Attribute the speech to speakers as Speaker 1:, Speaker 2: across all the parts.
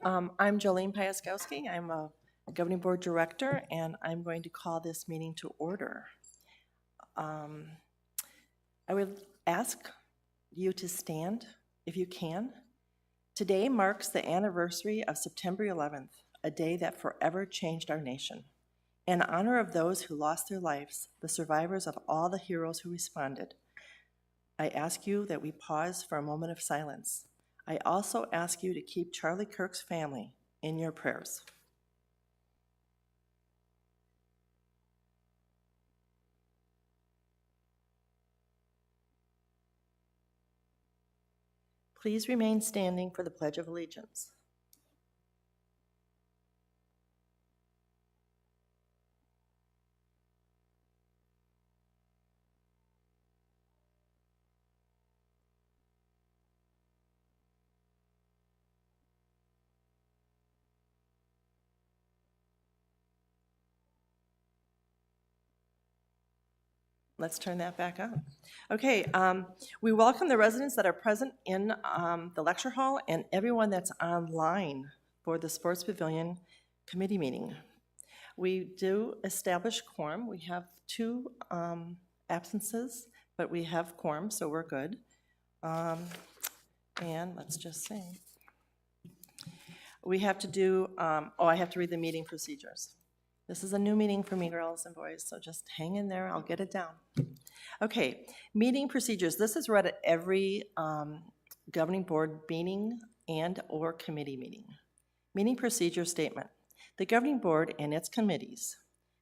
Speaker 1: I'm Jolene Piaskowski. I'm a governing board director, and I'm going to call this meeting to order. I would ask you to stand if you can. Today marks the anniversary of September 11th, a day that forever changed our nation. In honor of those who lost their lives, the survivors of all the heroes who responded, I ask you that we pause for a moment of silence. I also ask you to keep Charlie Kirk's family in your prayers. Please remain standing for the Pledge of Allegiance. Let's turn that back on. Okay, we welcome the residents that are present in the lecture hall and everyone that's online for the Sports Pavilion committee meeting. We do establish quorum. We have 2 absences, but we have quorum, so we're good. And let's just see. We have to do, I have to read the meeting procedures. This is a new meeting for me, girls and boys, so just hang in there. I'll get it down. Okay, meeting procedures. This is read at every governing board meeting and or committee meeting. Meeting procedure statement. The governing board and its committees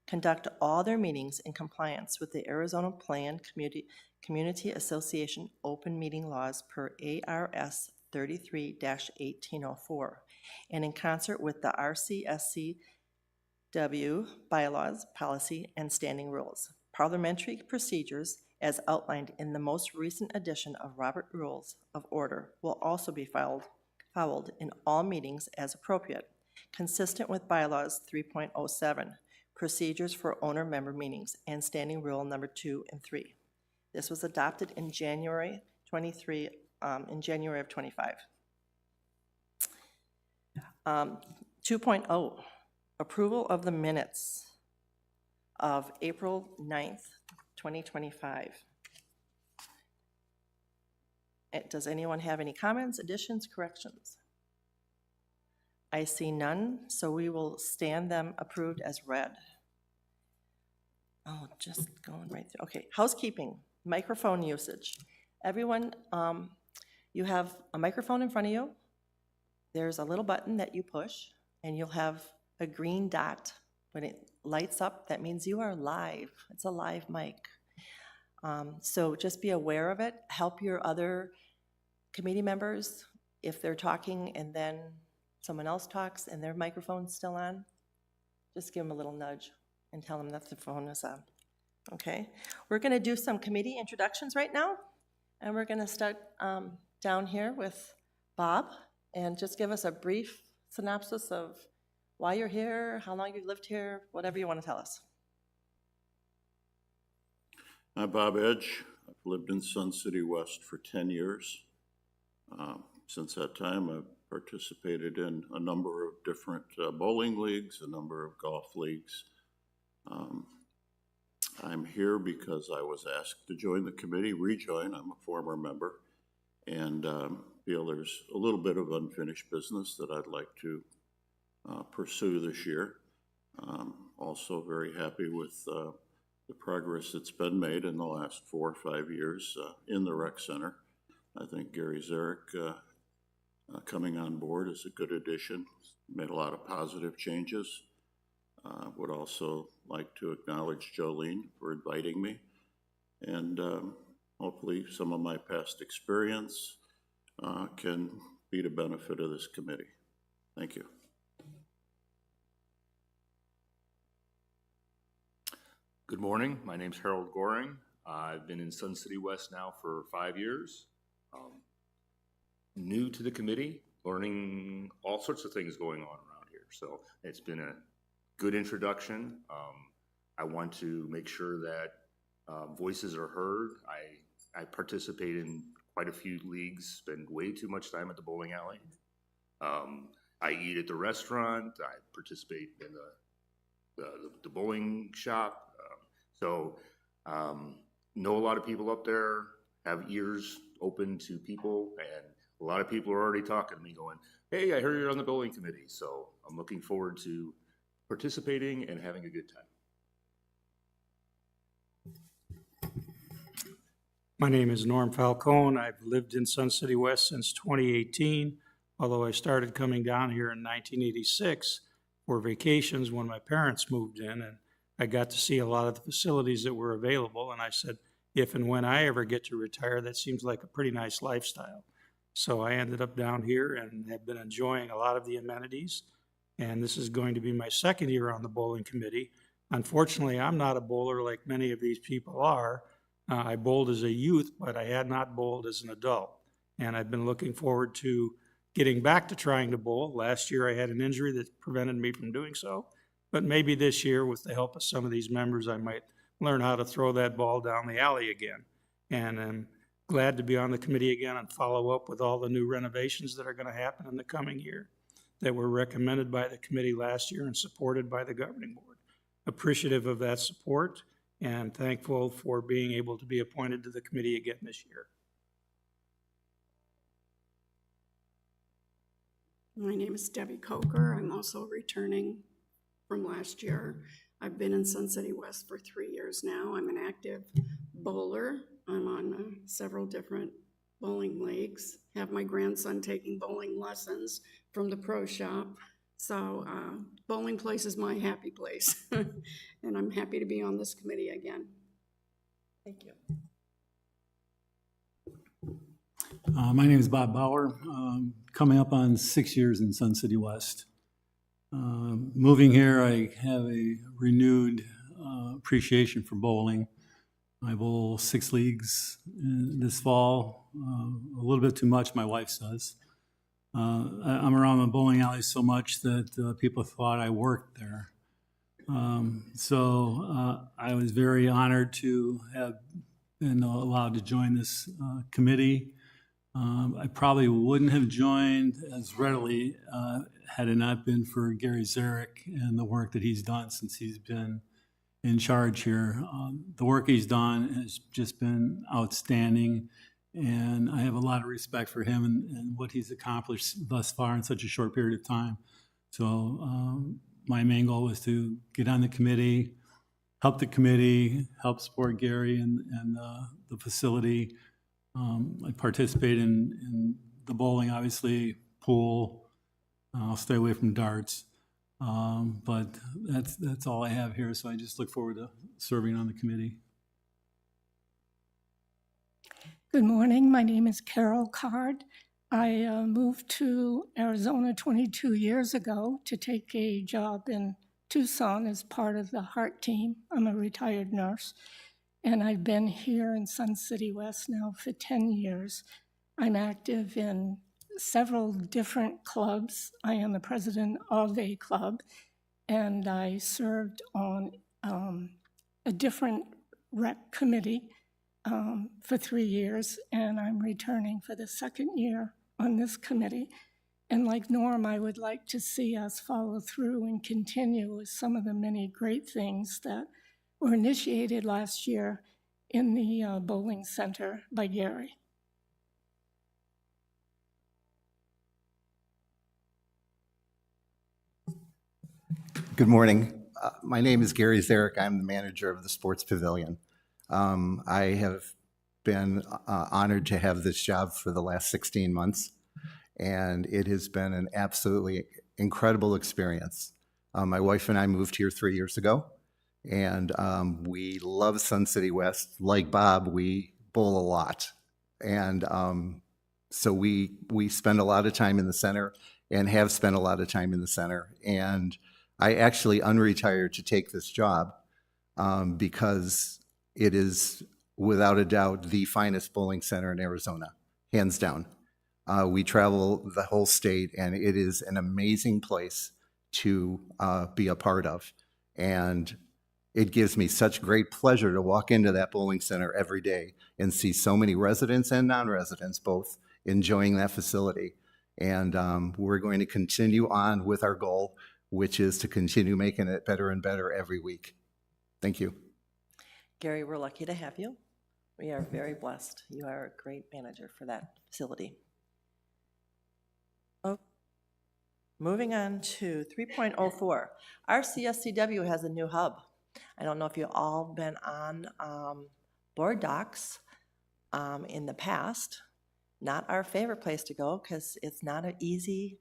Speaker 1: conduct all their meetings in compliance with the Arizona Plan Community Association open meeting laws per ARS 33-1804 and in concert with the RCSC bylaws, policy, and standing rules. Parliamentary procedures, as outlined in the most recent edition of Robert Rules of Order, will also be followed in all meetings as appropriate, consistent with bylaws 3.07, procedures for owner-member meetings, and standing rule number 2 and 3. This was adopted in January of 25. 2.0. Approval of the minutes of April 9th, 2025. Does anyone have any comments, additions, corrections? I see none, so we will stand them approved as read. Oh, just going right through. Okay, housekeeping, microphone usage. Everyone, you have a microphone in front of you. There's a little button that you push, and you'll have a green dot. When it lights up, that means you are live. It's a live mic. So just be aware of it. Help your other committee members if they're talking and then someone else talks and their microphone's still on. Just give them a little nudge and tell them that the phone is on. Okay, we're going to do some committee introductions right now, and we're going to start down here with Bob, and just give us a brief synopsis of why you're here, how long you've lived here, whatever you want to tell us.
Speaker 2: I'm Bob Edge. I've lived in Sun City West for 10 years. Since that time, I've participated in a number of different bowling leagues, a number of golf leagues. I'm here because I was asked to join the committee, rejoin. I'm a former member, and feel there's a little bit of unfinished business that I'd like to pursue this year. Also very happy with the progress that's been made in the last 4 or 5 years in the rec center. I think Gary Zarek coming on board is a good addition. Made a lot of positive changes. Would also like to acknowledge Jolene for inviting me, and hopefully some of my past experience can be to benefit of this committee. Thank you.
Speaker 3: Good morning. My name's Harold Goring. I've been in Sun City West now for 5 years. New to the committee, learning all sorts of things going on around here. So it's been a good introduction. I want to make sure that voices are heard. I participate in quite a few leagues, spend way too much time at the bowling alley. I eat at the restaurant. I participate in the bowling shop. Know a lot of people up there, have ears open to people, and a lot of people are already talking to me going, hey, I heard you're on the bowling committee. So I'm looking forward to participating and having a good time.
Speaker 4: My name is Norm Falcone. I've lived in Sun City West since 2018, although I started coming down here in 1986 for vacations when my parents moved in, and I got to see a lot of the facilities that were available, and I said, if and when I ever get to retire, that seems like a pretty nice lifestyle. So I ended up down here and have been enjoying a lot of the amenities, and this is going to be my second year on the bowling committee. Unfortunately, I'm not a bowler like many of these people are. I bowled as a youth, but I had not bowled as an adult. And I've been looking forward to getting back to trying to bowl. Last year I had an injury that prevented me from doing so. But maybe this year, with the help of some of these members, I might learn how to throw that ball down the alley again. And I'm glad to be on the committee again and follow up with all the new renovations that are going to happen in the coming year that were recommended by the committee last year and supported by the governing board. Appreciative of that support, and thankful for being able to be appointed to the committee again this year.
Speaker 5: My name is Debbie Coker. I'm also returning from last year. I've been in Sun City West for 3 years now. I'm an active bowler. I'm on several different bowling leagues. Have my grandson taking bowling lessons from the pro shop. So bowling place is my happy place, and I'm happy to be on this committee again.
Speaker 1: Thank you.
Speaker 6: My name is Bob Bauer, coming up on 6 years in Sun City West. Moving here, I have a renewed appreciation for bowling. I bowl 6 leagues this fall, a little bit too much, my wife says. I'm around the bowling alley so much that people thought I worked there. So I was very honored to have been allowed to join this committee. I probably wouldn't have joined as readily had it not been for Gary Zarek and the work that he's done since he's been in charge here. The work he's done has just been outstanding, and I have a lot of respect for him and what he's accomplished thus far in such a short period of time. So my main goal was to get on the committee, help the committee, help support Gary and the facility. I participate in the bowling, obviously, pool. I'll stay away from darts. But that's all I have here, so I just look forward to serving on the committee.
Speaker 7: Good morning. My name is Carol Card. I moved to Arizona 22 years ago to take a job in Tucson as part of the Heart team. I'm a retired nurse, and I've been here in Sun City West now for 10 years. I'm active in several different clubs. I am the president of a club, and I served on a different rec committee for 3 years, and I'm returning for the second year on this committee. And like Norm, I would like to see us follow through and continue with some of the many great things that were initiated last year in the bowling center by Gary.
Speaker 8: Good morning. My name is Gary Zarek. I'm the manager of the Sports Pavilion. I have been honored to have this job for the last 16 months, and it has been an absolutely incredible experience. My wife and I moved here 3 years ago, and we love Sun City West. Like Bob, we bowl a lot, and so we spend a lot of time in the center and have spent a lot of time in the center. And I actually unretired to take this job because it is, without a doubt, the finest bowling center in Arizona, hands down. We travel the whole state, and it is an amazing place to be a part of. And it gives me such great pleasure to walk into that bowling center every day and see so many residents and non-residents both enjoying that facility. And we're going to continue on with our goal, which is to continue making it better and better every week. Thank you.
Speaker 1: Gary, we're lucky to have you. We are very blessed. You are a great manager for that facility. Oh, moving on to 3.04. Our CSCW has a new hub. I don't know if you've all been on board docs in the past. Not our favorite place to go because it's not an easy,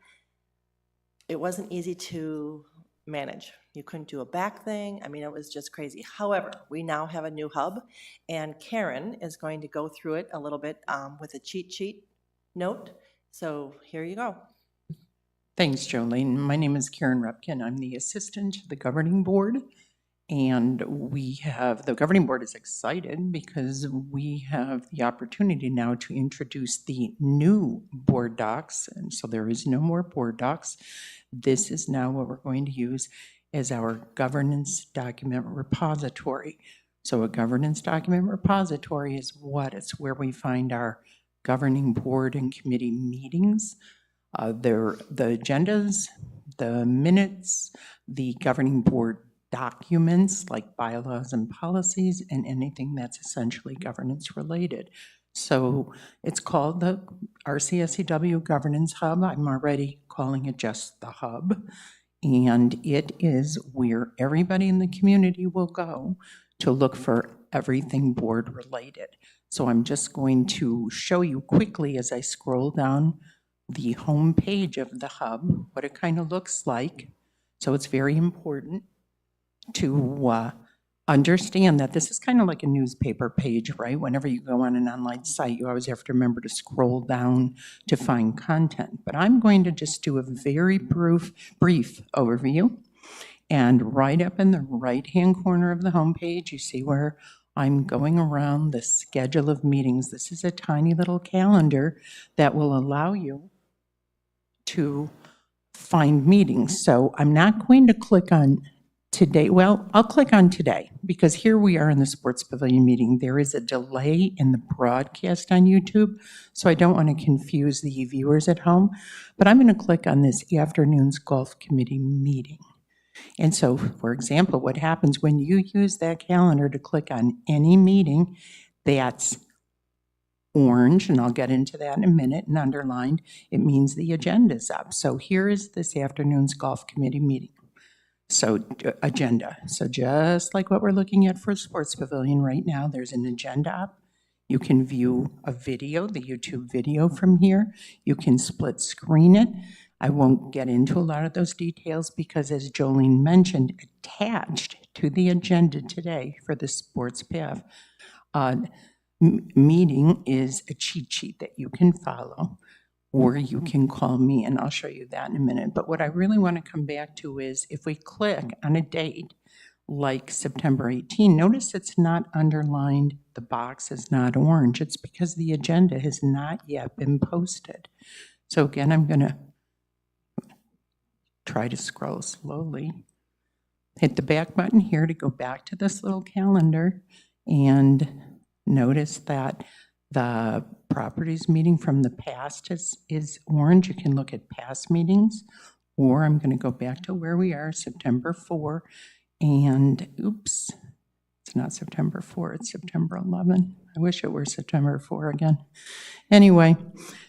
Speaker 1: it wasn't easy to manage. You couldn't do a back thing. I mean, it was just crazy. However, we now have a new hub, and Karen is going to go through it a little bit with a cheat sheet note. So here you go.
Speaker 9: Thanks, Jolene. My name is Karen Repkin. I'm the assistant to the governing board. And the governing board is excited because we have the opportunity now to introduce the new board docs. And so there is no more board docs. This is now what we're going to use as our governance document repository. So a governance document repository is what? It's where we find our governing board and committee meetings, the agendas, the minutes, the governing board documents like bylaws and policies, and anything that's essentially governance related. So it's called the RCSCW Governance Hub. I'm already calling it just the hub. And it is where everybody in the community will go to look for everything board related. So I'm just going to show you quickly as I scroll down the home page of the hub, what it kind of looks like. So it's very important to understand that this is kind of like a newspaper page, right? Whenever you go on an online site, you always have to remember to scroll down to find content. But I'm going to just do a very brief overview. And right up in the right-hand corner of the homepage, you see where I'm going around the schedule of meetings. This is a tiny little calendar that will allow you to find meetings. So I'm not going to click on today. Well, I'll click on today because here we are in the Sports Pavilion meeting. There is a delay in the broadcast on YouTube, so I don't want to confuse the viewers at home. But I'm going to click on this afternoon's golf committee meeting. And so, for example, what happens when you use that calendar to click on any meeting, that's orange, and I'll get into that in a minute, and underlined, it means the agenda's up. So here is this afternoon's golf committee meeting. So agenda. So just like what we're looking at for Sports Pavilion right now, there's an agenda up. You can view a video, the YouTube video from here. You can split screen it. I won't get into a lot of those details because, as Jolene mentioned, attached to the agenda today for the Sports Pav meeting is a cheat sheet that you can follow, or you can call me, and I'll show you that in a minute. But what I really want to come back to is if we click on a date like September 18, notice it's not underlined, the box is not orange. It's because the agenda has not yet been posted. So again, I'm going to try to scroll slowly. Hit the back button here to go back to this little calendar, and notice that the properties meeting from the past is orange. You can look at past meetings, or I'm going to go back to where we are, September 4, and oops, it's not September 4, it's September 11. I wish it were September 4 again. Anyway,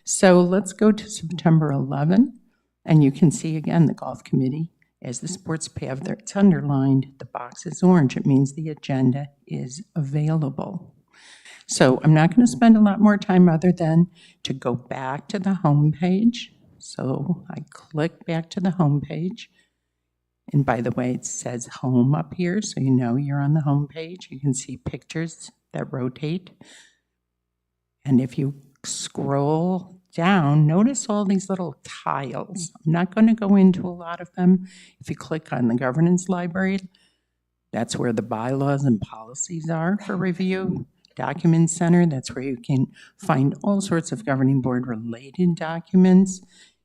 Speaker 9: so let's go to September 11, and you can see again the golf committee as the sports pav there. It's underlined, the box is orange. It means the agenda is available. So I'm not going to spend a lot more time other than to go back to the home page. So I click back to the home page. And by the way, it says home up here, so you know you're on the home page. You can see pictures that rotate. And if you scroll down, notice all these little tiles. I'm not going to go into a lot of them. If you click on the governance library, that's where the bylaws and policies are for review. Document Center, that's where you can find all sorts of governing board related documents.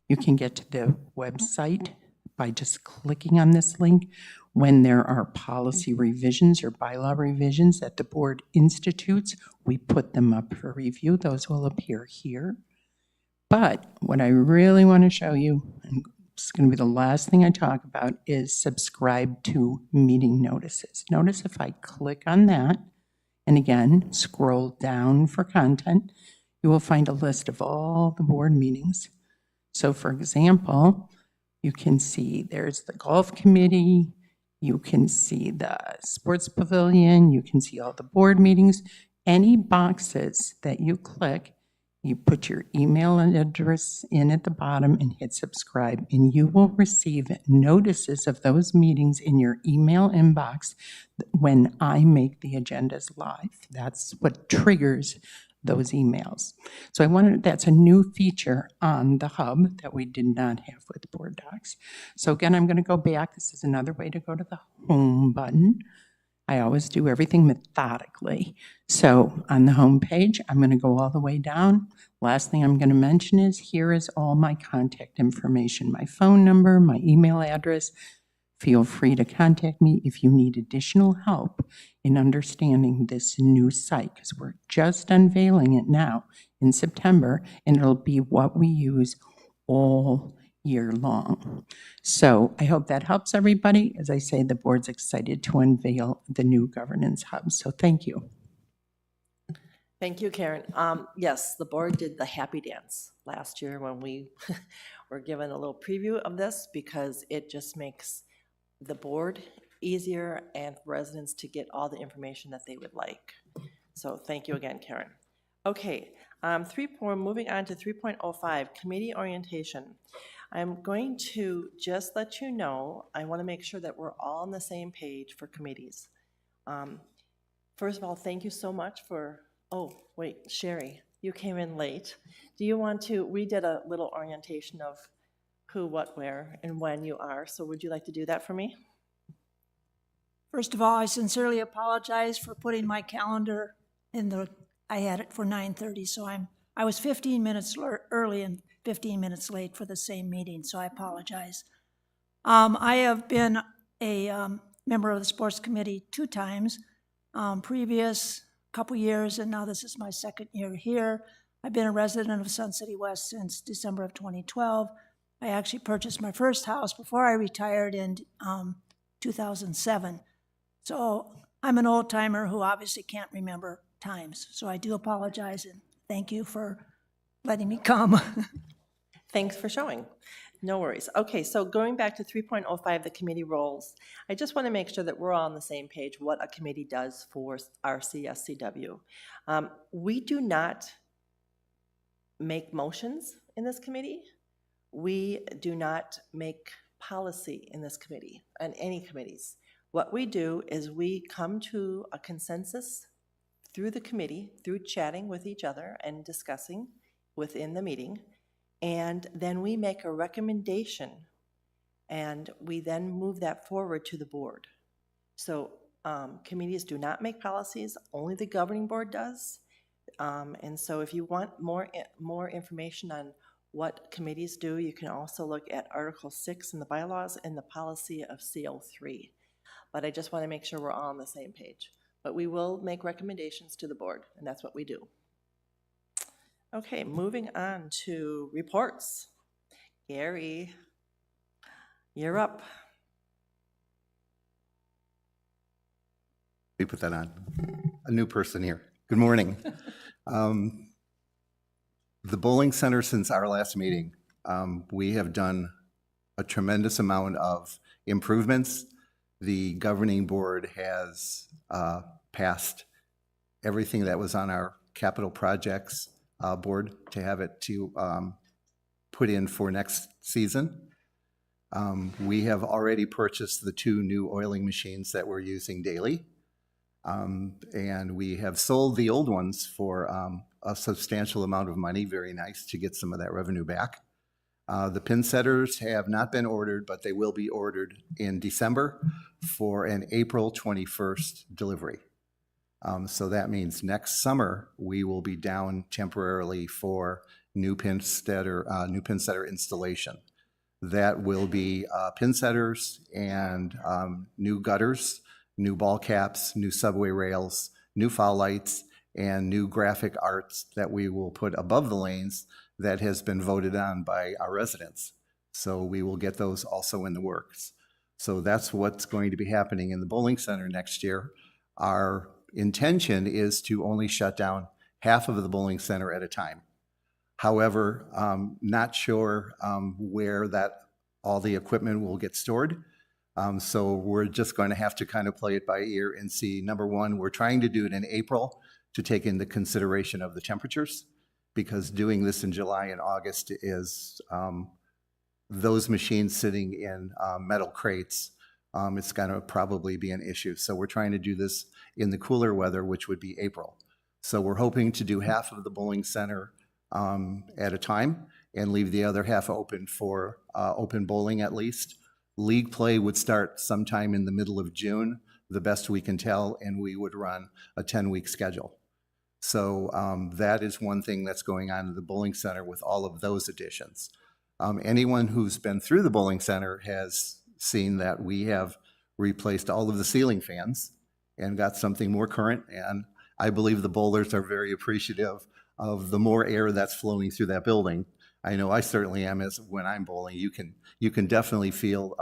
Speaker 9: You can get to the website by just clicking on this link. When there are policy revisions or bylaw revisions that the board institutes, we put them up for review. Those will appear here. But what I really want to show you, and it's going to be the last thing I talk about, is subscribe to meeting notices. Notice if I click on that, and again, scroll down for content, you will find a list of all the board meetings. So for example, you can see there's the golf committee, you can see the sports pavilion, you can see all the board meetings. Any boxes that you click, you put your email and address in at the bottom and hit subscribe, and you will receive notices of those meetings in your email inbox when I make the agendas live. That's what triggers those emails. So that's a new feature on the hub that we did not have with Board Docs. So again, I'm going to go back. This is another way to go to the home button. I always do everything methodically. So on the home page, I'm going to go all the way down. Last thing I'm going to mention is here is all my contact information, my phone number, my email address. Feel free to contact me if you need additional help in understanding this new site, because we're just unveiling it now in September, and it'll be what we use all year long. So I hope that helps everybody. As I say, the board's excited to unveil the new governance hub. So thank you.
Speaker 1: Thank you, Karen. Yes, the board did the happy dance last year when we were given a little preview of this, because it just makes the board easier and residents to get all the information that they would like. So thank you again, Karen. Okay, moving on to 3.05, committee orientation. I'm going to just let you know, I want to make sure that we're all on the same page for committees. First of all, thank you so much for, oh, wait, Sherry, you came in late. Do you want to, we did a little orientation of who, what, where, and when you are, so would you like to do that for me?
Speaker 10: First of all, I sincerely apologize for putting my calendar I had it for 9:30, so I was 15 minutes early and 15 minutes late for the same meeting, so I apologize. I have been a member of the sports committee 2 times, previous couple years, and now this is my 2nd year here. I've been a resident of Sun City West since December of 2012. I actually purchased my first house before I retired in 2007. So I'm an old timer who obviously can't remember times. So I do apologize, and thank you for letting me come.
Speaker 1: Thanks for showing. No worries. Okay, so going back to 3.05, the committee roles, I just want to make sure that we're all on the same page, what a committee does for our CSCW. We do not make motions in this committee. We do not make policy in this committee, and any committees. What we do is we come to a consensus through the committee, through chatting with each other and discussing within the meeting, and then we make a recommendation, and we then move that forward to the board. So committees do not make policies, only the governing board does. And so if you want more information on what committees do, you can also look at Article 6 in the bylaws and the policy of CO3. But I just want to make sure we're all on the same page. But we will make recommendations to the board, and that's what we do. Okay, moving on to reports. Gary, you're up.
Speaker 8: We put that on. A new person here. Good morning. The bowling center, since our last meeting, we have done a tremendous amount of improvements. The governing board has passed everything that was on our capital projects board to have it to put in for next season. We have already purchased the 2 new oiling machines that we're using daily. And we have sold the old ones for a substantial amount of money. Very nice to get some of that revenue back. The pin setters have not been ordered, but they will be ordered in December for an April 21st delivery. So that means next summer we will be down temporarily for new pin setter installation. That will be pin setters and new gutters, new ball caps, new subway rails, new foul lights, and new graphic arts that we will put above the lanes that has been voted on by our residents. So we will get those also in the works. So that's what's going to be happening in the bowling center next year. Our intention is to only shut down half of the bowling center at a time. However, not sure where all the equipment will get stored. So we're just going to have to kind of play it by ear and see. Number one, we're trying to do it in April to take into consideration of the temperatures, because doing this in July and August is those machines sitting in metal crates. It's going to probably be an issue. So we're trying to do this in the cooler weather, which would be April. So we're hoping to do half of the bowling center at a time and leave the other half open for open bowling at least. League play would start sometime in the middle of June, the best we can tell, and we would run a 10-week schedule. So that is one thing that's going on in the bowling center with all of those additions. Anyone who's been through the bowling center has seen that we have replaced all of the ceiling fans and got something more current, and I believe the bowlers are very appreciative of the more air that's flowing through that building. I know I certainly am, as when I'm bowling, you can definitely feel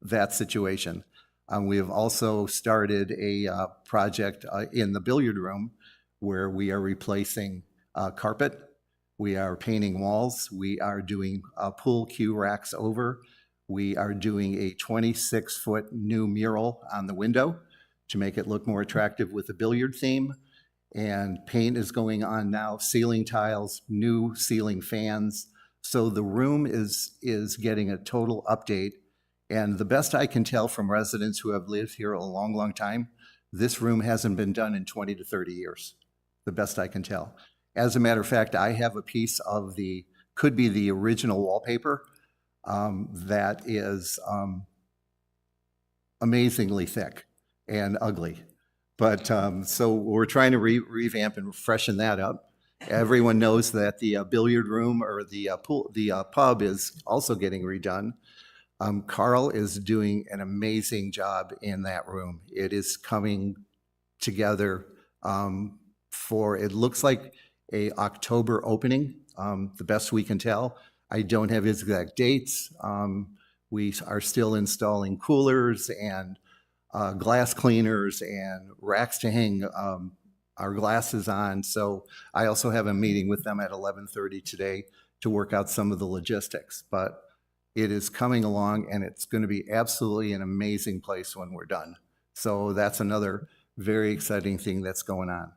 Speaker 8: that situation. We have also started a project in the billiard room where we are replacing carpet. We are painting walls. We are doing pool cue racks over. We are doing a 26-foot new mural on the window to make it look more attractive with the billiard theme. And paint is going on now, ceiling tiles, new ceiling fans. So the room is getting a total update. And the best I can tell from residents who have lived here a long, long time, this room hasn't been done in 20 to 30 years, the best I can tell. As a matter of fact, I have a piece of could be the original wallpaper that is amazingly thick and ugly. But so we're trying to revamp and freshen that up. Everyone knows that the billiard room or the pub is also getting redone. Carl is doing an amazing job in that room. It is coming together for, it looks like a October opening, the best we can tell. I don't have his exact dates. We are still installing coolers and glass cleaners and racks to hang our glasses on. So I also have a meeting with them at 11:30 today to work out some of the logistics. But it is coming along, and it's going to be absolutely an amazing place when we're done. So that's another very exciting thing that's going on.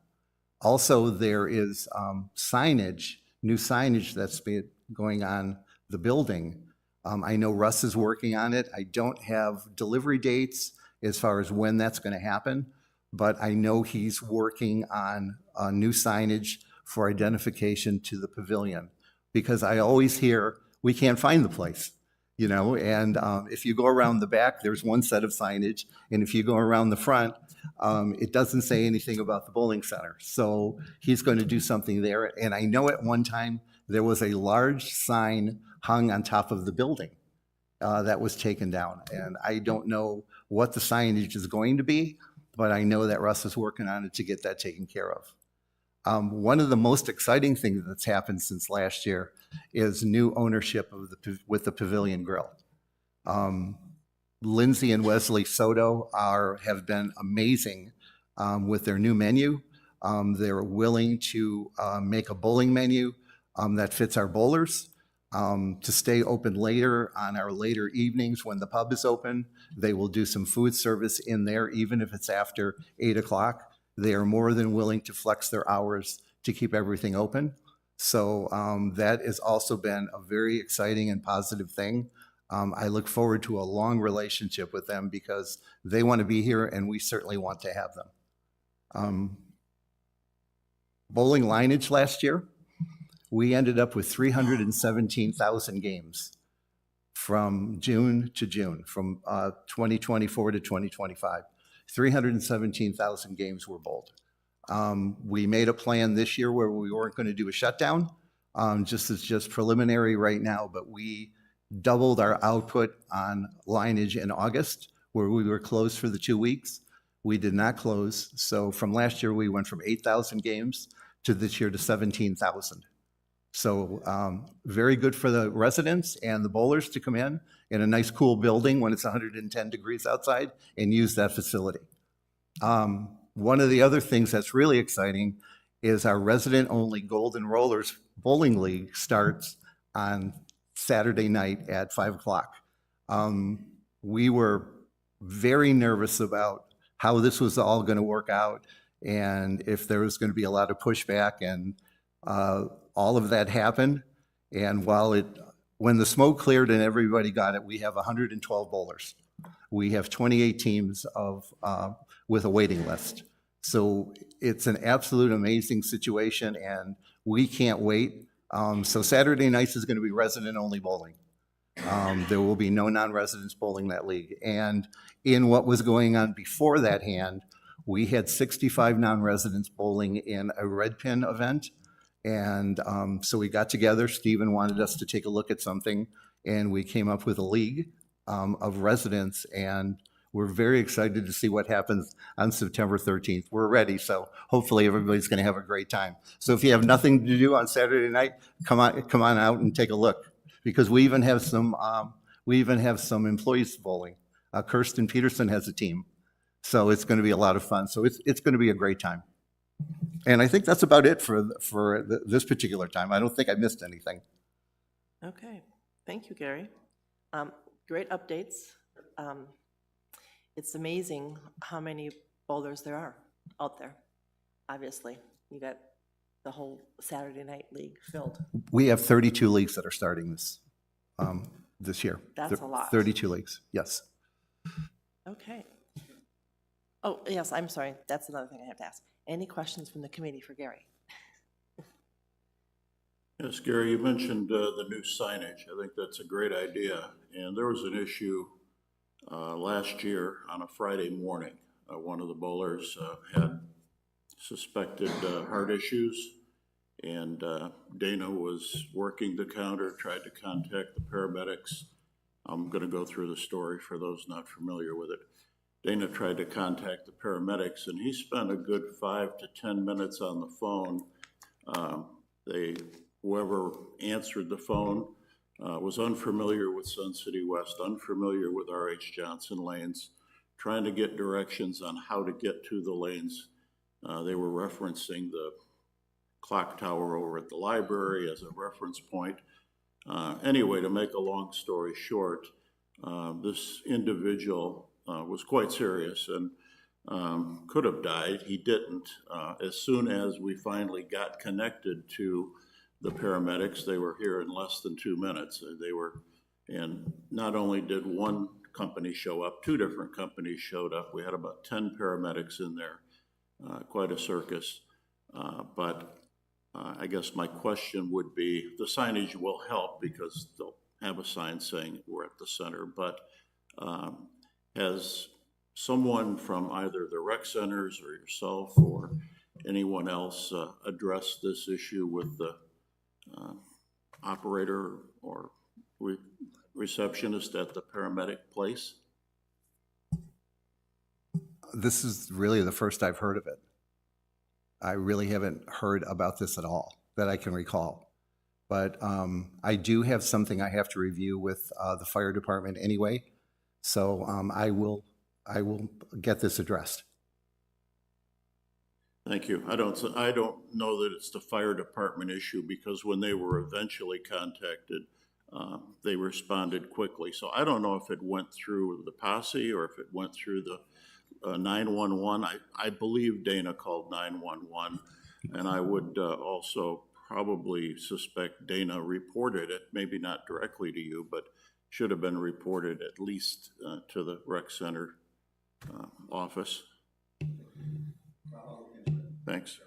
Speaker 8: Also, there is signage, new signage that's been going on the building. I know Russ is working on it. I don't have delivery dates as far as when that's going to happen, but I know he's working on new signage for identification to the pavilion, because I always hear we can't find the place, you know, and if you go around the back, there's one set of signage, and if you go around the front, it doesn't say anything about the bowling center. So he's going to do something there, and I know at one time there was a large sign hung on top of the building that was taken down, and I don't know what the signage is going to be, but I know that Russ is working on it to get that taken care of. One of the most exciting things that's happened since last year is new ownership of with the Pavilion Grill. Lindsay and Wesley Soto have been amazing with their new menu. They're willing to make a bowling menu that fits our bowlers, to stay open later on our later evenings when the pub is open. They will do some food service in there, even if it's after 8 o'clock. They are more than willing to flex their hours to keep everything open. So that has also been a very exciting and positive thing. I look forward to a long relationship with them because they want to be here and we certainly want to have them. Bowling lineage last year, we ended up with 317,000 games from June to June, from 2024 to 2025. 317,000 games were bowled. We made a plan this year where we weren't going to do a shutdown, just preliminary right now, but we doubled our output on lineage in August, where we were closed for the 2 weeks. We did not close. So from last year, we went from 8,000 games to this year to 17,000. So very good for the residents and the bowlers to come in a nice cool building when it's 110 degrees outside and use that facility. One of the other things that's really exciting is our resident-only Golden Rollers Bowling League starts on Saturday night at 5 o'clock. We were very nervous about how this was all going to work out and if there was going to be a lot of pushback, and all of that happened. And when the smoke cleared and everybody got it, we have 112 bowlers. We have 28 teams with a waiting list. So it's an absolute amazing situation, and we can't wait. So Saturday nights is going to be resident-only bowling. There will be no non-residents bowling that league. And in what was going on before that hand, we had 65 non-residents bowling in a red pin event. And so we got together. Stephen wanted us to take a look at something, and we came up with a league of residents, and we're very excited to see what happens on September 13th. We're ready, so hopefully everybody's going to have a great time. So if you have nothing to do on Saturday night, come on out and take a look, because we even have some employees bowling. Kirsten Peterson has a team, so it's going to be a lot of fun. So it's going to be a great time. And I think that's about it for this particular time. I don't think I missed anything.
Speaker 1: Okay, thank you, Gary. Great updates. It's amazing how many bowlers there are out there. Obviously, you got the whole Saturday night league filled.
Speaker 8: We have 32 leagues that are starting this year.
Speaker 1: That's a lot.
Speaker 8: 32 leagues, yes.
Speaker 1: Okay. Oh, yes, I'm sorry. That's another thing I have to ask. Any questions from the committee for Gary?
Speaker 2: Yes, Gary, you mentioned the new signage. I think that's a great idea. And there was an issue last year on a Friday morning. One of the bowlers had suspected heart issues, and Dana was working the counter, tried to contact the paramedics. I'm going to go through the story for those not familiar with it. Dana tried to contact the paramedics, and he spent a good 5 to 10 minutes on the phone. Whoever answered the phone was unfamiliar with Sun City West, unfamiliar with R.H. Johnson lanes, trying to get directions on how to get to the lanes. They were referencing the clock tower over at the library as a reference point. Anyway, to make a long story short, this individual was quite serious and could have died. He didn't. As soon as we finally got connected to the paramedics, they were here in less than 2 minutes. And not only did one company show up, 2 different companies showed up. We had about 10 paramedics in there, quite a circus. But I guess my question would be, the signage will help because they'll have a sign saying we're at the center, but has someone from either the rec centers or yourself or anyone else addressed this issue with the operator or receptionist at the paramedic place?
Speaker 8: This is really the first I've heard of it. I really haven't heard about this at all that I can recall. But I do have something I have to review with the fire department anyway. So I will get this addressed.
Speaker 2: Thank you. I don't know that it's the fire department issue, because when they were eventually contacted, they responded quickly. So I don't know if it went through the posse or if it went through the 911. I believe Dana called 911, and I would also probably suspect Dana reported it, maybe not directly to you, but should have been reported at least to the rec center office. Thanks.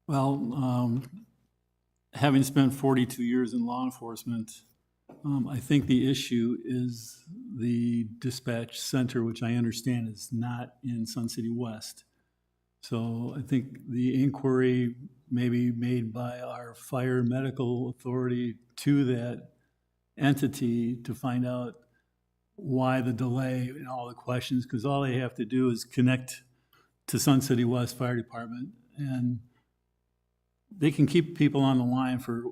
Speaker 6: Well, having spent 42 years in law enforcement, I think the issue is the dispatch center, which I understand is not in Sun City West. So I think the inquiry may be made by our fire medical authority to that entity to find out why the delay and all the questions, because all they have to do is connect to Sun City West Fire Department, and they can keep people on the line for,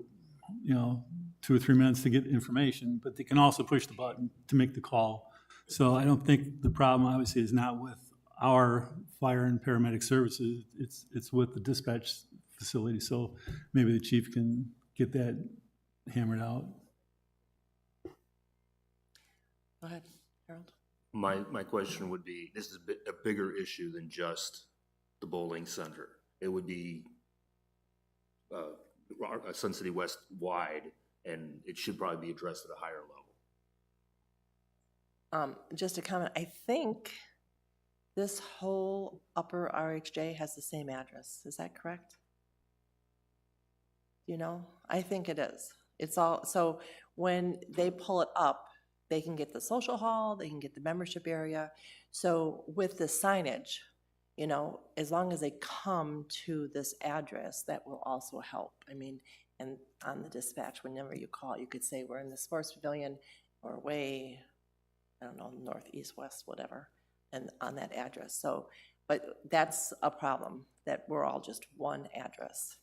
Speaker 6: 2 or 3 minutes to get information, but they can also push the button to make the call. So I don't think the problem obviously is not with our fire and paramedic services, it's with the dispatch facility. So maybe the chief can get that hammered out.
Speaker 1: Go ahead, Harold.
Speaker 3: My question would be, this is a bigger issue than just the bowling center. It would be Sun City West wide, and it should probably be addressed at a higher level.
Speaker 1: Just a comment, I think this whole upper RHJ has the same address. Is that correct? You know, I think it is. It's all, so when they pull it up, they can get the social hall, they can get the membership area. So with the signage, you know, as long as they come to this address, that will also help. I mean, and on the dispatch, whenever you call, you could say we're in the Sports Pavilion or way, I don't know, northeast, west, whatever, and on that address. So, but that's a problem, that we're all just one address.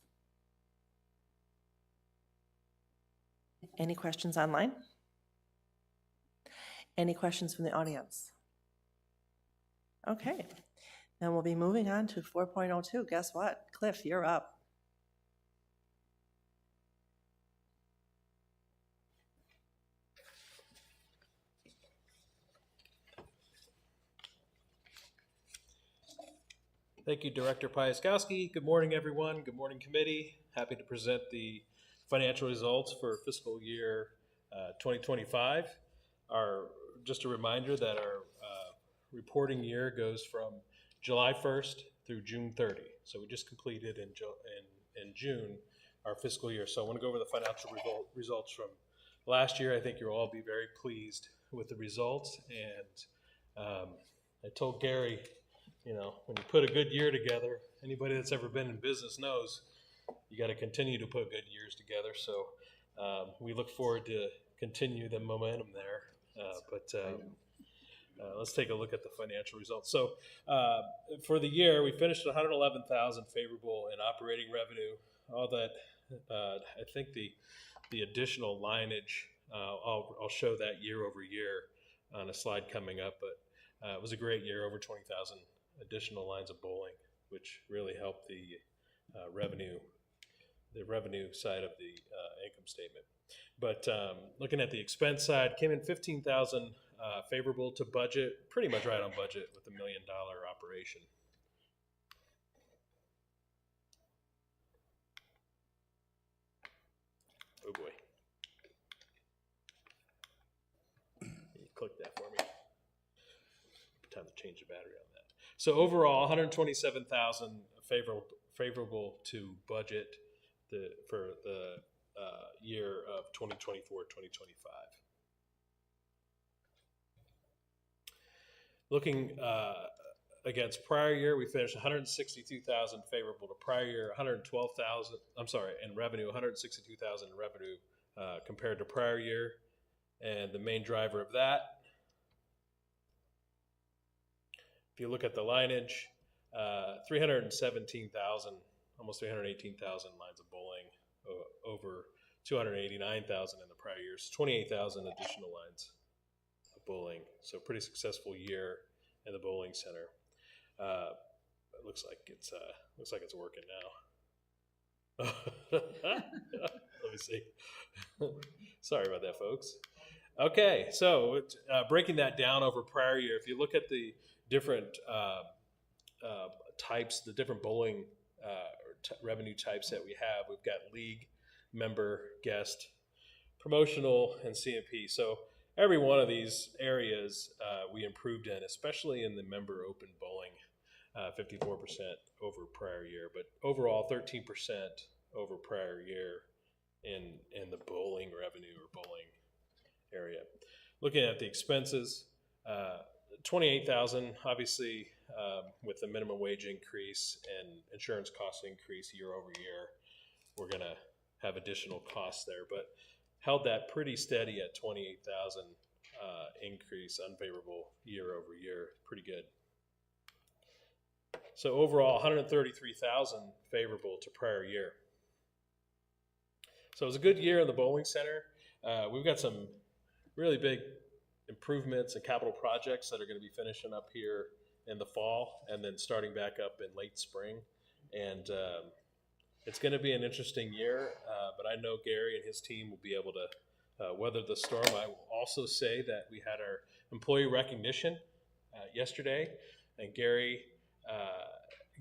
Speaker 1: Any questions online? Any questions from the audience? Okay, then we'll be moving on to 4.02. Guess what? Cliff, you're up.
Speaker 11: Thank you, Director Piaskowski. Good morning, everyone. Good morning, committee. Happy to present the financial results for fiscal year 2025. Just a reminder that our reporting year goes from July 1st through June 30. So we just completed in June our fiscal year. So I want to go over the financial results from last year. I think you'll all be very pleased with the results. And I told Gary, you know, when you put a good year together, anybody that's ever been in business knows you got to continue to put good years together. So we look forward to continue the momentum there. Let's take a look at the financial results. So for the year, we finished at $111,000 favorable in operating revenue. All that, I think the additional lineage, I'll show that year over year on a slide coming up. But it was a great year, over 20,000 additional lines of bowling, which really helped the revenue side of the income statement. But looking at the expense side, came in $15,000 favorable to budget, pretty much right on budget with $1 million operation. Oh boy. You click that for me. Time to change the battery on that. So overall, $127,000 favorable to budget for the year of 2024-2025. Looking against prior year, we finished $162,000 favorable to prior year, in revenue, $162,000 in revenue compared to prior year. And the main driver of that, if you look at the lineage, 317,000, almost 318,000 lines of bowling, over 289,000 in the prior year, so 28,000 additional lines of bowling. So pretty successful year in the bowling center. It looks like it's working now. Let me see. Sorry about that, folks. Okay, so breaking that down over prior year, if you look at the different types, the different bowling revenue types that we have, we've got league, member, guest, promotional, and CMP. So every one of these areas we improved in, especially in the member open bowling, 54% over prior year, but overall 13% over prior year in the bowling revenue or bowling area. Looking at the expenses, $28,000, obviously with the minimum wage increase and insurance cost increase year over year, we're going to have additional costs there, but held that pretty steady at $28,000 increase, unfavorable year over year, pretty good. So overall, 133,000 favorable to prior year. So it was a good year in the bowling center. We've got some really big improvements and capital projects that are going to be finishing up here in the fall and then starting back up in late spring. And it's going to be an interesting year, but I know Gary and his team will be able to weather the storm. I will also say that we had our employee recognition yesterday, and Gary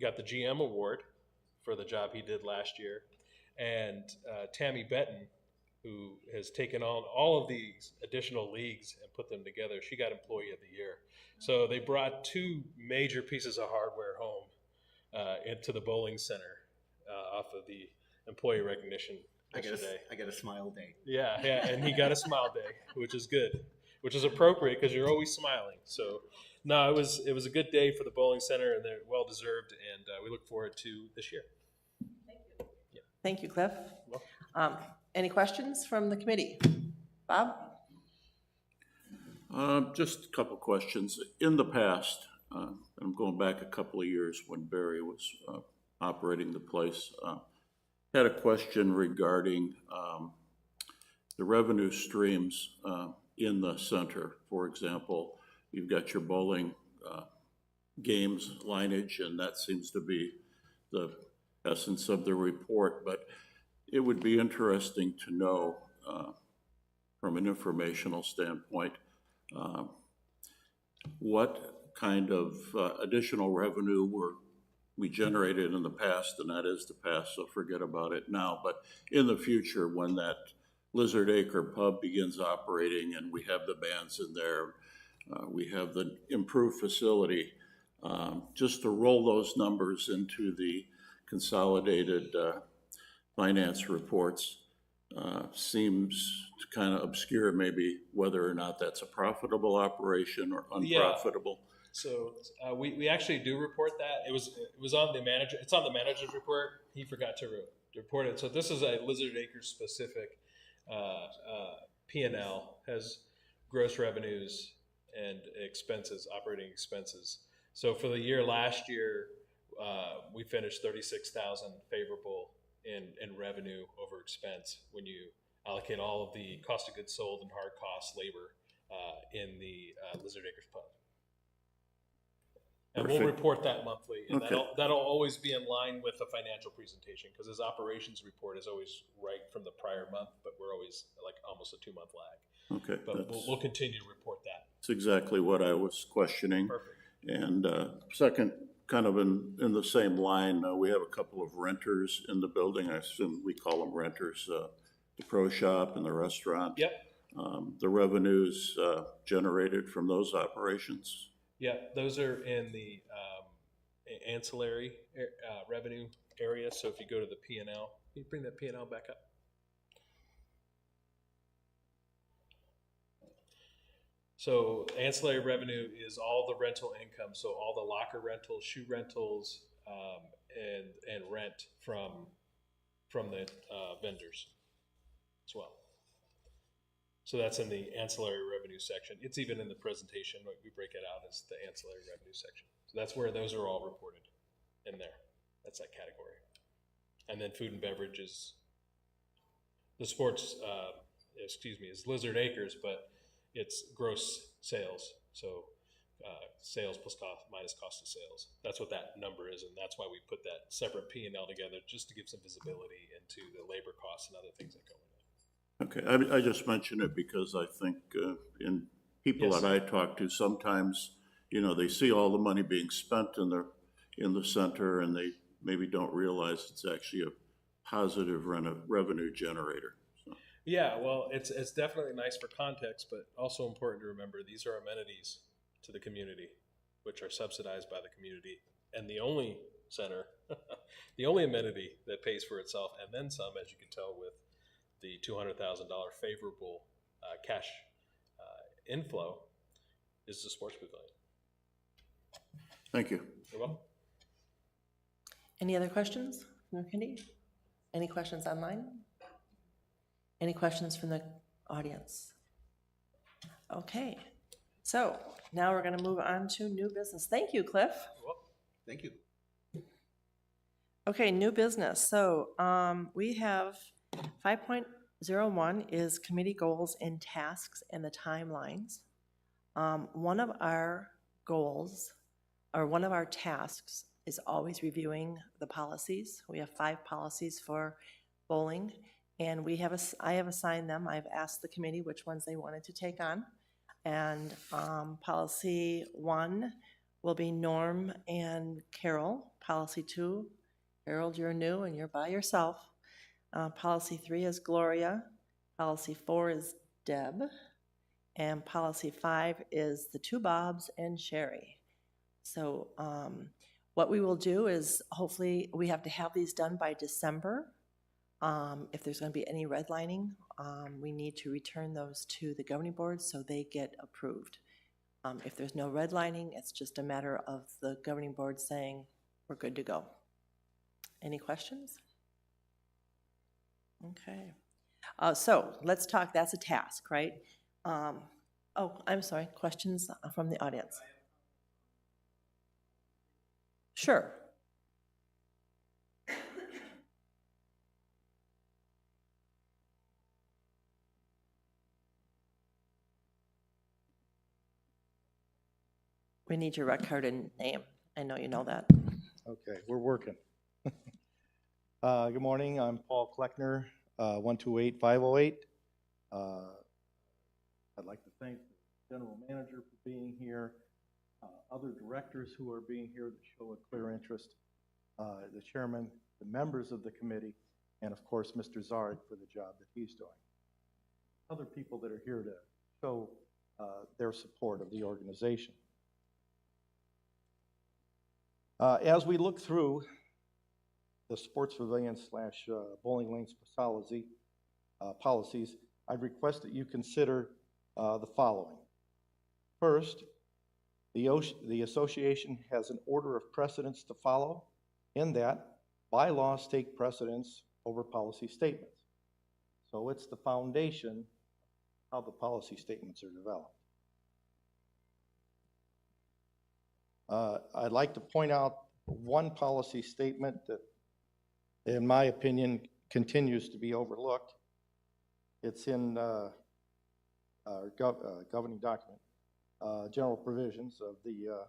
Speaker 11: got the GM award for the job he did last year. And Tammy Benton, who has taken on all of these additional leagues and put them together, she got Employee of the Year. So they brought two major pieces of hardware home into the bowling center off of the employee recognition yesterday.
Speaker 8: I got a smile day.
Speaker 11: Yeah, and he got a smile day, which is good, which is appropriate because you're always smiling. So, no, it was a good day for the bowling center, and they're well deserved, and we look forward to this year.
Speaker 1: Thank you, Cliff. Any questions from the committee? Bob?
Speaker 2: Just a couple questions. In the past, I'm going back a couple of years when Barry was operating the place, had a question regarding the revenue streams in the center. For example, you've got your bowling games lineage, and that seems to be the essence of the report, but it would be interesting to know from an informational standpoint what kind of additional revenue we generated in the past, and that is the past, so forget about it now, but in the future when that Lizard Acre pub begins operating and we have the bands in there, we have the improved facility, just to roll those numbers into the consolidated finance reports seems to kind of obscure maybe whether or not that's a profitable operation or unprofitable.
Speaker 11: Yeah. So we actually do report that. It was on the manager. It's on the manager's report. He forgot to report it. So this is a Lizard Acres specific P&L, has gross revenues and expenses, operating expenses. So for the year last year, we finished 36,000 favorable in revenue over expense when you allocate all of the cost of goods sold and hard costs, labor in the Lizard Acres pub. And
Speaker 2: Perfect.
Speaker 11: we'll report that monthly, and
Speaker 2: Okay.
Speaker 11: that'll always be in line with the financial presentation because his operations report is always right from the prior month, but we're always like almost a 2-month lag.
Speaker 2: Okay,
Speaker 11: But we'll continue to report that.
Speaker 2: that's exactly what I was questioning.
Speaker 11: Perfect.
Speaker 2: And second, kind of in the same line, we have a couple of renters in the building. I assume we call them renters, the pro shop and the restaurant.
Speaker 11: Yep.
Speaker 2: The revenues generated from those operations.
Speaker 11: Yeah, those are in the ancillary revenue area. So if you go to the P&L, can you bring that P&L back up? So ancillary revenue is all the rental income. So all the locker rentals, shoe rentals, and rent from the vendors as well. So that's in the ancillary revenue section. It's even in the presentation. We break it out as the ancillary revenue section. So that's where those are all reported in there. That's that category. And then food and beverage is the sports, is Lizard Acres, but it's gross sales. So sales plus cost minus cost of sales. That's what that number is, and that's why we put that separate P&L together, just to give some visibility into the labor costs and other things that go in.
Speaker 2: Okay, I just mention it because I think in people
Speaker 11: Yes.
Speaker 2: that I talk to, sometimes, they see all the money being spent in the center and they maybe don't realize it's actually a positive revenue generator. So.
Speaker 11: Yeah, well, it's definitely nice for context, but also important to remember these are amenities to the community, which are subsidized by the community. And the only center, the only amenity that pays for itself, and then some, as you can tell with the $200,000 favorable cash inflow, is the Sports Pavilion.
Speaker 2: Thank you.
Speaker 11: You're welcome.
Speaker 1: Any other questions from the committee? Any questions online? Any questions from the audience? Okay, so now we're gonna move on to new business. Thank you, Cliff.
Speaker 8: Thank you.
Speaker 1: Okay, new business. So we have 5.01 is committee goals and tasks and the timelines. One of our goals, or one of our tasks, is always reviewing the policies. We have 5 policies for bowling, and I have assigned them. I've asked the committee which ones they wanted to take on. And policy 1 will be Norm and Carol. Policy 2, Harold, you're new and you're by yourself. Policy 3 is Gloria. Policy 4 is Deb. And policy 5 is the 2 Bobs and Sherry. So what we will do is, hopefully, we have to have these done by December. If there's going to be any redlining, we need to return those to the governing board so they get approved. If there's no redlining, it's just a matter of the governing board saying we're good to go. Any questions? Okay. So let's talk, that's a task, right? Oh, I'm sorry, questions from the audience? Sure. We need your record and name. I know you know that.
Speaker 12: Okay, we're working. Good morning, I'm Paul Kleckner, 128-508. I'd like to thank the general manager for being here, other directors who are being here that show a clear interest, the chairman, the members of the committee, and of course, Mr. Zard for the job that he's doing. Other people that are here to show their support of the organization. As we look through the Sports Pavilion / bowling lanes policies, I request that you consider the following. First, the association has an order of precedence to follow, in that bylaws take precedence over policy statements. So it's the foundation how the policy statements are developed. I'd like to point out one policy statement that, in my opinion, continues to be overlooked. It's in our governing document, general provisions of the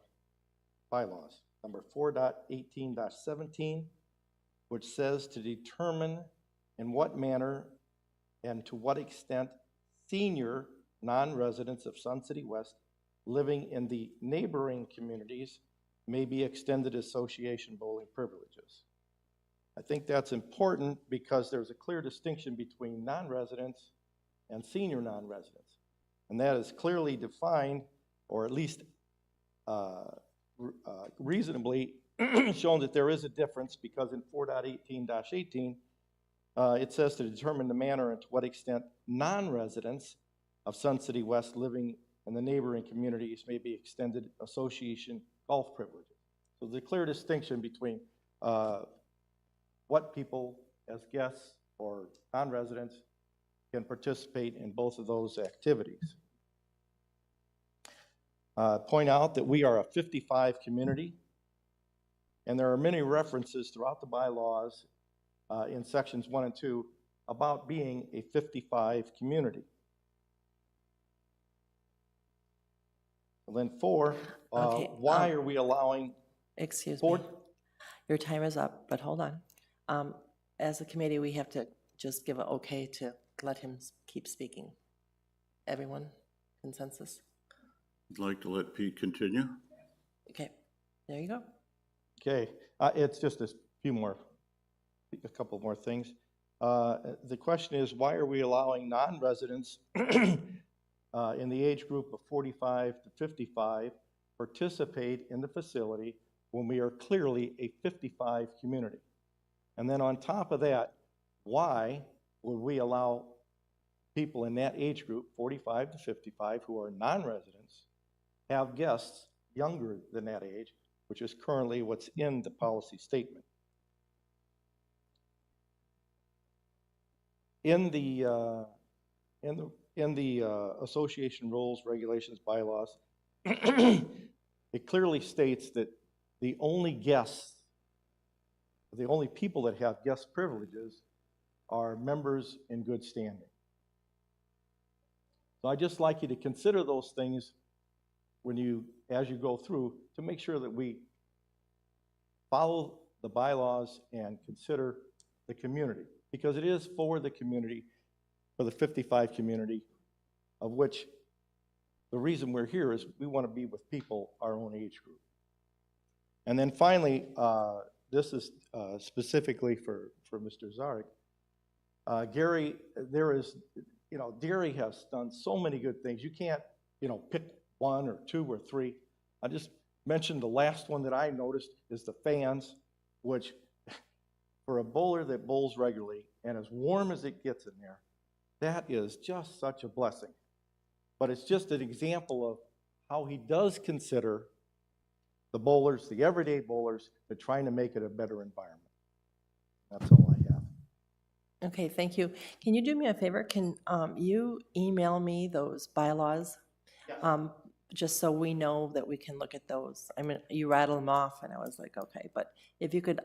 Speaker 12: bylaws, number 4.18.17, which says to determine in what manner and to what extent senior non-residents of Sun City West living in the neighboring communities may be extended association bowling privileges. I think that's important because there's a clear distinction between non-residents and senior non-residents. And that is clearly defined, or at least reasonably shown that there is a difference, because in 4.18-18, it says to determine the manner and to what extent non-residents of Sun City West living in the neighboring communities may be extended association golf privileges. So there's a clear distinction between what people as guests or non-residents can participate in both of those activities. Point out that we are a 55 community, and there are many references throughout the bylaws in sections 1 and 2 about being a 55 community. And then 4,
Speaker 1: Okay,
Speaker 12: why are we allowing?
Speaker 1: Excuse me. Your time is up, but hold on. As a committee, we have to just give an okay to let him keep speaking. Everyone, consensus?
Speaker 2: I'd like to let Pete continue.
Speaker 1: Okay, there you go.
Speaker 12: Okay, it's just a couple more things. The question is, why are we allowing non-residents in the age group of 45 to 55 participate in the facility when we are clearly a 55 community? And then on top of that, why would we allow people in that age group, 45 to 55, who are non-residents, have guests younger than that age, which is currently what's in the policy statement? In the in the association rules, regulations, bylaws, it clearly states that the only guests, the only people that have guest privileges are members in good standing. So I'd just like you to consider those things as you go through, to make sure that we follow the bylaws and consider the community, because it is for the community, for the 55 community, of which the reason we're here is we want to be with people our own age group. And then finally, this is specifically for Mr. Zarek. Gary, Gary has done so many good things. You can't, pick one or two or three. I just mentioned the last one that I noticed is the fans, which for a bowler that bowls regularly and as warm as it gets in there, that is just such a blessing. But it's just an example of how he does consider the bowlers, the everyday bowlers, to trying to make it a better environment. That's all I have.
Speaker 1: Okay, thank you. Can you do me a favor? Can you email me those bylaws? Just so we know that we can look at those. I mean, you rattle them off and I was like, okay, but if you could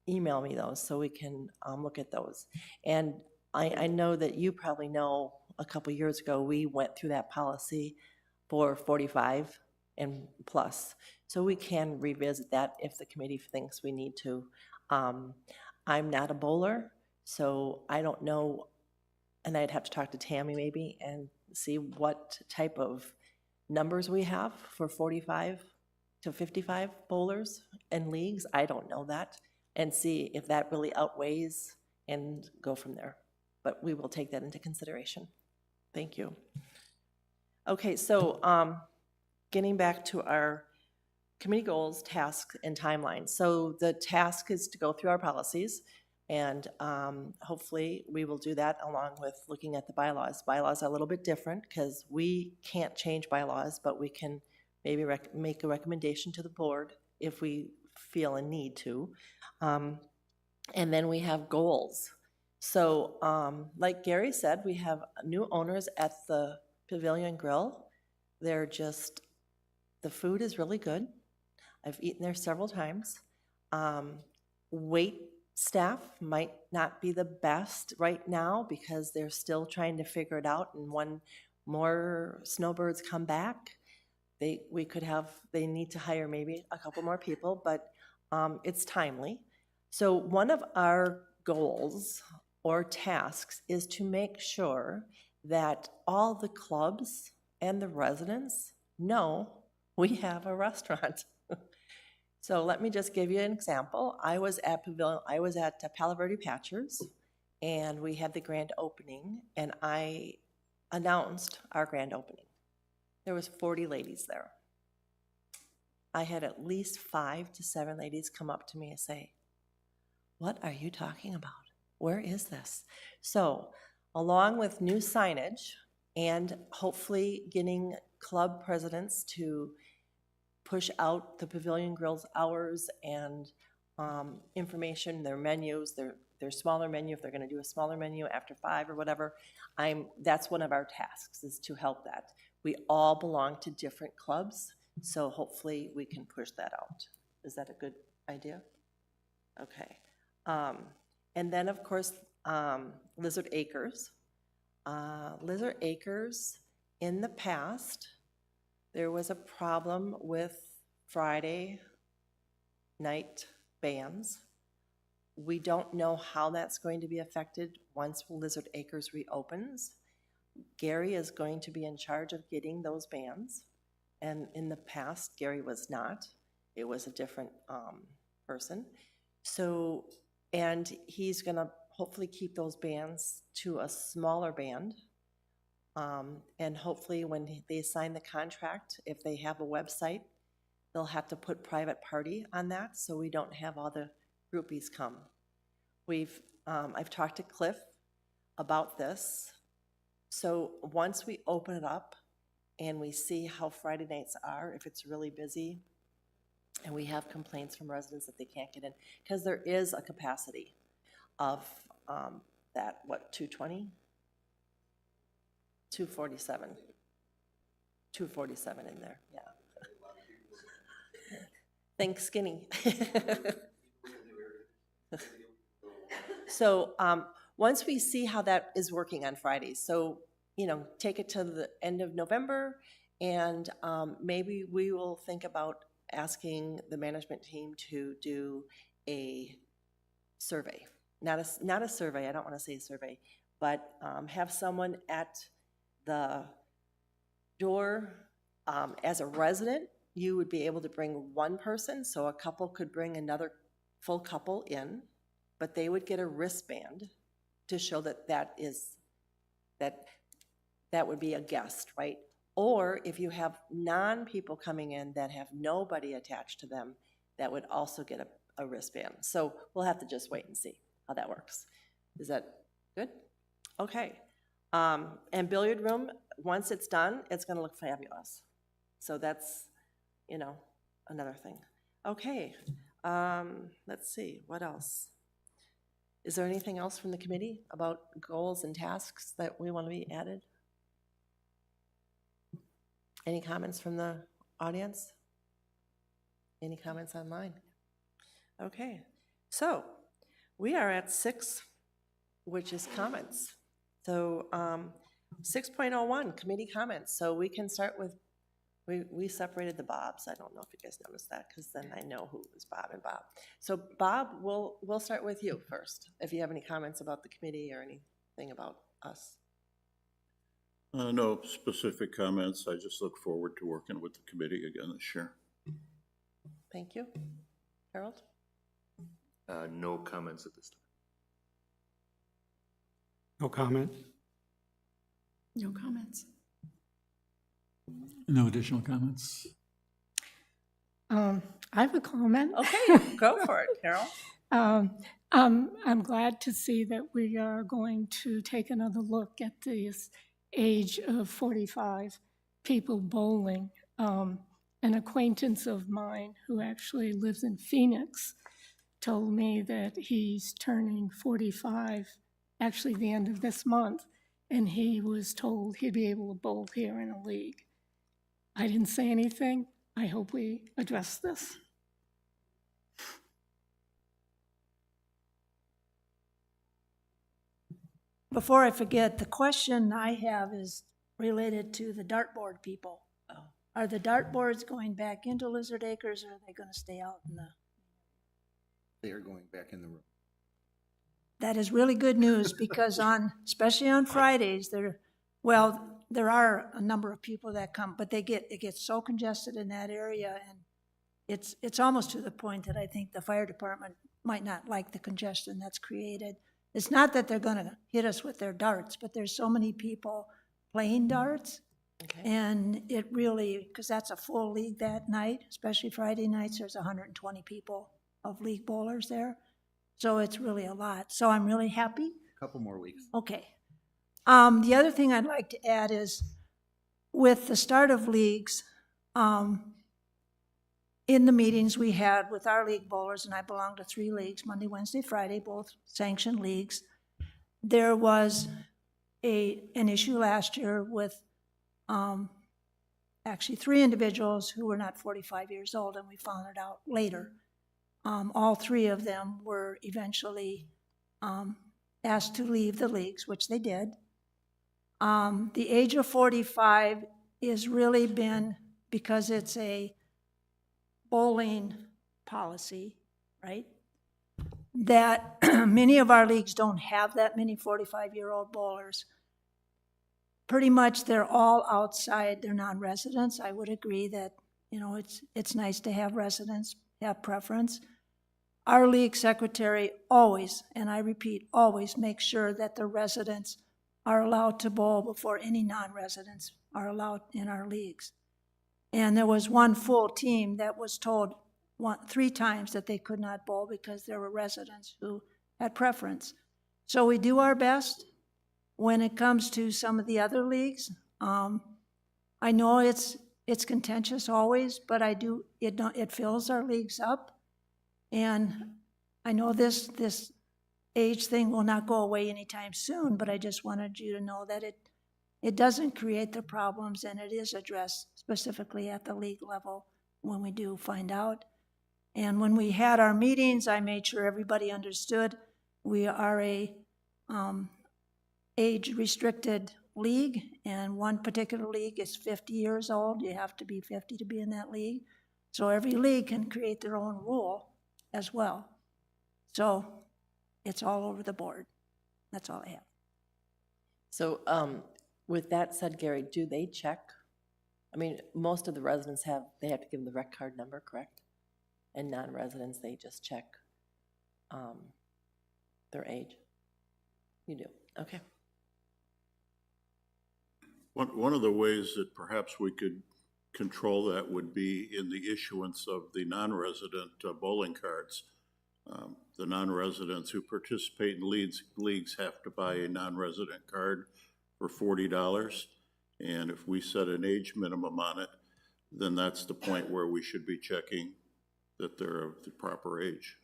Speaker 1: email me those so we can look at those. And I know that you probably know a couple years ago, we went through that policy for 45 and plus. So we can revisit that if the committee thinks we need to. I'm not a bowler, so I don't know, and I'd have to talk to Tammy maybe and see what type of numbers we have for 45 to 55 bowlers and leagues. I don't know that, and see if that really outweighs and go from there. But we will take that into consideration. Thank you. Okay, so getting back to our committee goals, tasks, and timelines. So the task is to go through our policies, and hopefully we will do that along with looking at the bylaws. Bylaws are a little bit different because we can't change bylaws, but we can maybe make a recommendation to the board if we feel a need to. And then we have goals. So like Gary said, we have new owners at the Pavilion Grill. They're just, the food is really good. I've eaten there several times. Wait staff might not be the best right now because they're still trying to figure it out, and when more snowbirds come back, they need to hire maybe a couple more people, but it's timely. So one of our goals or tasks is to make sure that all the clubs and the residents know we have a restaurant. So let me just give you an example. I was at Palo Verde Patchers, and we had the grand opening, and I announced our grand opening. There was 40 ladies there. I had at least 5 to 7 ladies come up to me and say, "What are you talking about? Where is this?" So along with new signage and hopefully getting club presidents to push out the Pavilion Grill's hours and information, their menus, their smaller menu, if they're gonna do a smaller menu after 5 or whatever, that's one of our tasks, is to help that. We all belong to different clubs, so hopefully we can push that out. Is that a good idea? Okay. And then, of course, Lizard Acres. Lizard Acres, in the past, there was a problem with Friday night bands. We don't know how that's going to be affected once Lizard Acres reopens. Gary is going to be in charge of getting those bands, and in the past, Gary was not. It was a different person. So, and he's gonna hopefully keep those bands to a smaller band. And hopefully when they sign the contract, if they have a website, they'll have to put private party on that so we don't have all the groupies come. I've talked to Cliff about this. So once we open it up and we see how Friday nights are, if it's really busy, and we have complaints from residents that they can't get in, because there is a capacity of 220? 247. 247 in there, yeah. Think skinny. So, once we see how that is working on Fridays, so, take it to the end of November, and maybe we will think about asking the management team to do a survey. Not a survey, I don't want to say survey, but have someone at the door. As a resident, you would be able to bring one person, so a couple could bring another full couple in, but they would get a wristband to show that that would be a guest, right? Or if you have non-people coming in that have nobody attached to them, that would also get a wristband. So we'll have to just wait and see how that works. Is that good? Okay. And billiard room, once it's done, it's gonna look fabulous. So that's, another thing. Okay, let's see, what else? Is there anything else from the committee about goals and tasks that we want to be added? Any comments from the audience? Any comments online? Okay, so we are at 6, which is comments. So 6.01, committee comments. So we can start with, we separated the Bobs. I don't know if you guys noticed that, because then I know who was Bob and Bob. So Bob, we'll start with you first, if you have any comments about the committee or anything about us.
Speaker 2: No specific comments. I just look forward to working with the committee again this year.
Speaker 1: Thank you. Harold?
Speaker 3: No comments at this time.
Speaker 4: No comment?
Speaker 5: No comments.
Speaker 6: No additional comments?
Speaker 7: I have a comment.
Speaker 1: Okay, go for it, Carol.
Speaker 7: I'm glad to see that we are going to take another look at this age of 45 people bowling. An acquaintance of mine who actually lives in Phoenix told me that he's turning 45, actually the end of this month, and he was told he'd be able to bowl here in a league. I didn't say anything. I hope we address this.
Speaker 10: Before I forget, the question I have is related to the dartboard people.
Speaker 1: Oh.
Speaker 10: Are the dartboards going back into Lizard Acres, or are they going to stay out in the?
Speaker 8: They are going back in the room.
Speaker 10: That is really good news, because especially on Fridays, there are a number of people that come, but it gets so congested in that area, and it's almost to the point that I think the fire department might not like the congestion that's created. It's not that they're gonna hit us with their darts, but there's so many people playing darts.
Speaker 1: Okay.
Speaker 10: And it really, because that's a full league that night, especially Friday nights, there's 120 people of league bowlers there. So it's really a lot. So I'm really happy.
Speaker 8: A couple more weeks.
Speaker 10: Okay. The other thing I'd like to add is, with the start of leagues, in the meetings we had with our league bowlers, and I belong to 3 leagues, Monday, Wednesday, Friday, both sanctioned leagues, there was an issue last year with actually 3 individuals who were not 45 years old, and we found it out later. All 3 of them were eventually asked to leave the leagues, which they did. The age of 45 is really been, because it's a bowling policy, right? That many of our leagues don't have that many 45-year-old bowlers. Pretty much they're all outside, they're non-residents. I would agree that, it's nice to have residents have preference. Our league secretary always, and I repeat, always makes sure that the residents are allowed to bowl before any non-residents are allowed in our leagues. And there was one full team that was told 3 times that they could not bowl because there were residents who had preference. So we do our best when it comes to some of the other leagues. I know it's contentious always, but it fills our leagues up. And I know this age thing will not go away anytime soon, but I just wanted you to know that It doesn't create the problems, and it is addressed specifically at the league level when we do find out. And when we had our meetings, I made sure everybody understood we are a age-restricted league, and one particular league is 50 years old. You have to be 50 to be in that league. So every league can create their own rule as well. So it's all over the board. That's all I have.
Speaker 1: So with that said, Gary, do they check? I mean, most of the residents they have to give them the rec card number, correct? And non-residents, they just check their age. You do, okay.
Speaker 2: One of the ways that perhaps we could control that would be in the issuance of the non-resident bowling cards. The non-residents who participate in leagues have to buy a non-resident card for $40. And if we set an age minimum on it, then that's the point where we should be checking that they're of the proper age.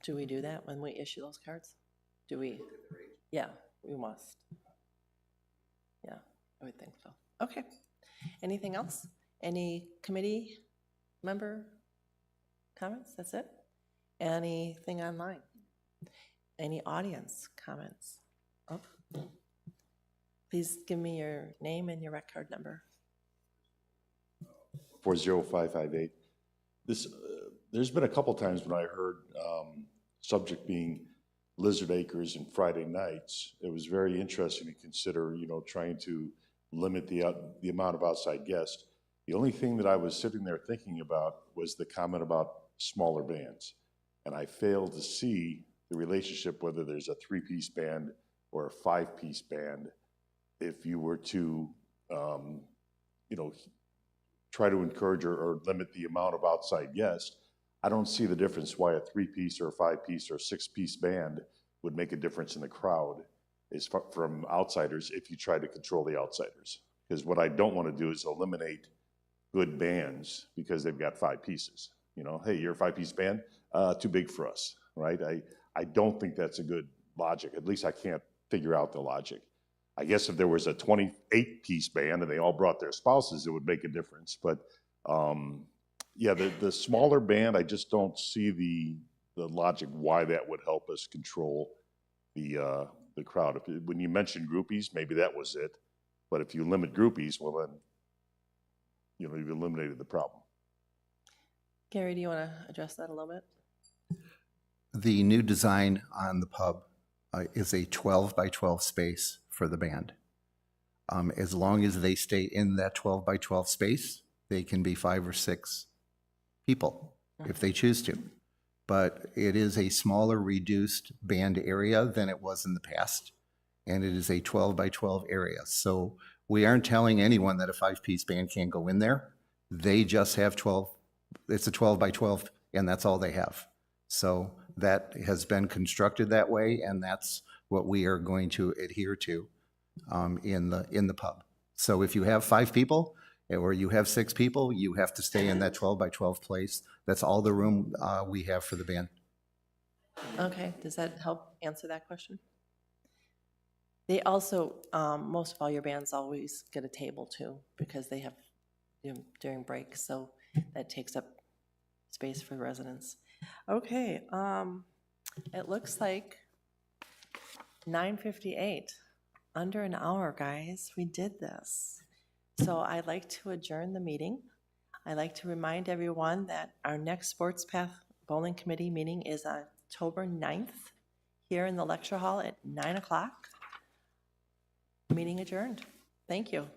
Speaker 1: Do we do that when we issue those cards? Do we? Yeah, we must. Yeah, I would think so. Okay. Anything else? Any committee member comments? That's it? Anything online? Any audience comments? Oh. Please give me your name and your rec card number.
Speaker 13: 40558. There's been a couple times when I heard subject being Lizard Acres and Friday nights. It was very interesting to consider, trying to limit the amount of outside guests. The only thing that I was sitting there thinking about was the comment about smaller bands. And I failed to see the relationship, whether there's a 3-piece band or a 5-piece band, if you were to, try to encourage or limit the amount of outside guests. I don't see the difference why a 3-piece or a 5-piece or a 6-piece band would make a difference in the crowd from outsiders if you try to control the outsiders. Because what I don't want to do is eliminate good bands because they've got 5 pieces. Hey, you're a 5-piece band? Too big for us, right? I don't think that's a good logic. At least I can't figure out the logic. I guess if there was a 28-piece band and they all brought their spouses, it would make a difference. But yeah, the smaller band, I just don't see the logic why that would help us control the crowd. When you mentioned groupies, maybe that was it. But if you limit groupies, well then, you've eliminated the problem.
Speaker 1: Gary, do you want to address that a little bit?
Speaker 8: The new design on the pub is a 12 by 12 space for the band. As long as they stay in that 12 by 12 space, they can be 5 or 6 people if they choose to. But it is a smaller, reduced band area than it was in the past, and it is a 12 by 12 area. So we aren't telling anyone that a 5-piece band can't go in there. They just have 12. It's a 12 by 12, and that's all they have. So that has been constructed that way, and that's what we are going to adhere to in the pub. So if you have 5 people or you have 6 people, you have to stay in that 12 by 12 place. That's all the room we have for the band.
Speaker 1: Okay, does that help answer that question? They also, most of all your bands always get a table too, because they have, during breaks, so that takes up space for residents. Okay, it looks like 9:58, under an hour, guys. We did this. So I'd like to adjourn the meeting. I'd like to remind everyone that our next Sports Path Bowling Committee meeting is October 9th here in the lecture hall at 9 o'clock. Meeting adjourned. Thank you.